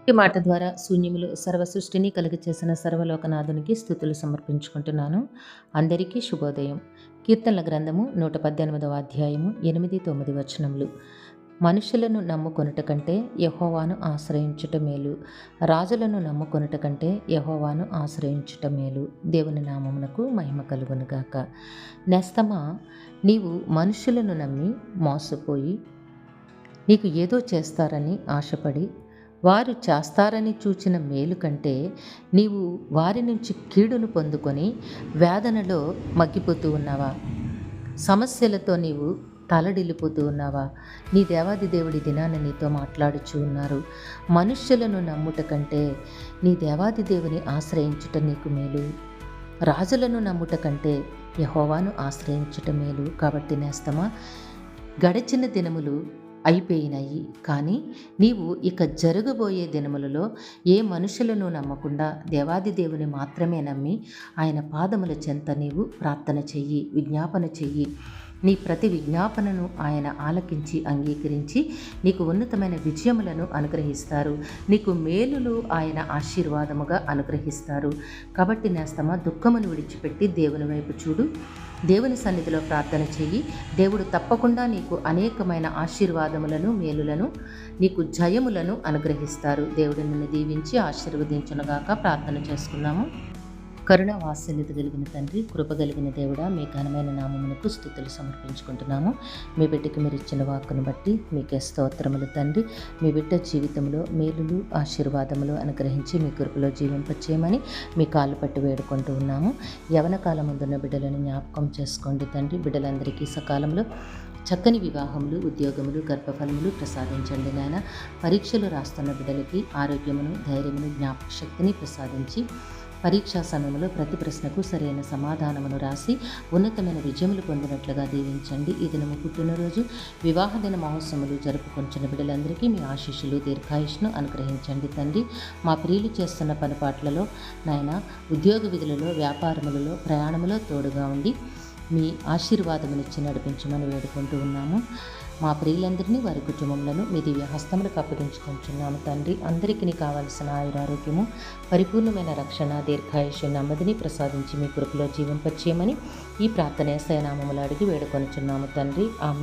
ఈ మాట ద్వారా శూన్యములు సర్వ సృష్టిని కలుగచేసిన సర్వలోకనాథునికి స్థుతులు సమర్పించుకుంటున్నాను. అందరికీ శుభోదయం. కీర్తనల గ్రంథము 118వ అధ్యాయము 8-9 వచనములు. మనుషులను నమ్ముకొనుట కంటే యెహోవాను ఆశ్రయించుట మేలు, రాజులను నమ్ముకొనుట కంటే యెహోవాను ఆశ్రయించుట మేలు. దేవుని నామమునకు మహిమ కలుగునుగాక. నేస్తమా, నీవు మనుషులను నమ్మి మోసపోయి నీకు ఏదో చేస్తారని ఆశపడి వారు చేస్తారని చూచిన మేలు కంటే నీవు వారి నుంచి కీడును పొందుకొని వేదనలో మగ్గిపోతూ ఉన్నావా? సమస్యలతో నీవు తలడిల్లిపోతూ ఉన్నావా? నీ దేవాది దేవుడి దినాన నీతో మాట్లాడుచూ ఉన్నారు. మనుష్యులను నమ్ముట కంటే నీ దేవాది దేవుని ఆశ్రయించుట నీకు మేలు, రాజులను నమ్ముట కంటే యెహోవాను ఆశ్రయించుట మేలు. కాబట్టి నేస్తమా, గడిచిన దినములు అయిపోయినాయి, కానీ నీవు ఇక జరగబోయే దినములలో ఏ మనుషులను నమ్మకుండా దేవాది దేవుని మాత్రమే నమ్మి ఆయన పాదముల చెంత నీవు ప్రార్థన చెయ్యి, విజ్ఞాపన చెయ్యి. నీ ప్రతి విజ్ఞాపనను ఆయన ఆలకించి అంగీకరించి నీకు ఉన్నతమైన విజయములను అనుగ్రహిస్తారు. నీకు మేలులు ఆయన ఆశీర్వాదముగా అనుగ్రహిస్తారు. కాబట్టి నేస్తమా, దుఃఖమును విడిచిపెట్టి దేవుని వైపు చూడు, దేవుని సన్నిధిలో ప్రార్థన చెయ్యి. దేవుడు తప్పకుండా నీకు అనేకమైన ఆశీర్వాదములను, మేలులను, నీకు జయములను అనుగ్రహిస్తారు. దేవుడు నిన్ను దీవించి ఆశీర్వదించునుగాక. ప్రార్థన చేసుకున్నాము. కరుణ వాత్సల్యత కలిగిన తండ్రి, కృప కలిగిన దేవుడా, మీ ఘనమైన నామమునకు స్తుతులు సమర్పించుకుంటున్నాము. మీ బిడ్డకి మీరు ఇచ్చిన వాక్కును బట్టి మీకే స్తోత్రములు తండ్రి. మీ బిడ్డ జీవితంలో మేలులు, ఆశీర్వాదములు అనుగ్రహించి మీ కృపలో జీవింపచేయమని మీ కాళ్ళు పట్టి వేడుకుంటూ ఉన్నాము. యవన కాలం ముందున్న బిడ్డలను జ్ఞాపకం చేసుకోండి తండ్రి. బిడ్డలందరికీ సకాలంలో చక్కని వివాహములు, ఉద్యోగములు, గర్భఫలములు ప్రసాదించండి నాయన. పరీక్షలు రాస్తున్న బిడ్డలకి ఆరోగ్యమును, ధైర్యమును, జ్ఞాపక శక్తిని ప్రసాదించి పరీక్షా సమయంలో ప్రతి ప్రశ్నకు సరైన సమాధానమును రాసి ఉన్నతమైన విజయములు పొందినట్లుగా దీవించండి. ఈ దినము పుట్టినరోజు, వివాహ దిన మహోత్సవములు జరుపుకొంచిన బిడ్డలందరికీ మీ ఆశీస్సులు, దీర్ఘాయుష్ను అనుగ్రహించండి తండ్రి. మా ప్రియులు చేస్తున్న పనిపాట్లలో నాయన, ఉద్యోగ విధులలో, వ్యాపారములలో, ప్రయాణములో తోడుగా ఉండి మీ ఆశీర్వాదమునిచ్చి నడిపించమని వేడుకుంటూ ఉన్నాము. మా ప్రియులందరినీ, వారి కుటుంబములను మీ దివ్య హస్తములకు అప్పగించుకుంటున్నాము తండ్రి. అందరికీ కావలసిన ఆయురారోగ్యము, పరిపూర్ణమైన రక్షణ, దీర్ఘాయుష్య, నెమ్మదిని ప్రసాదించి మీ కృపలో జీవింపచేయమని ఈ ప్రార్థన యేసయ్య నామములో అడిగి వేడుకొనుచున్నాము తండ్రి. ఆమేన్.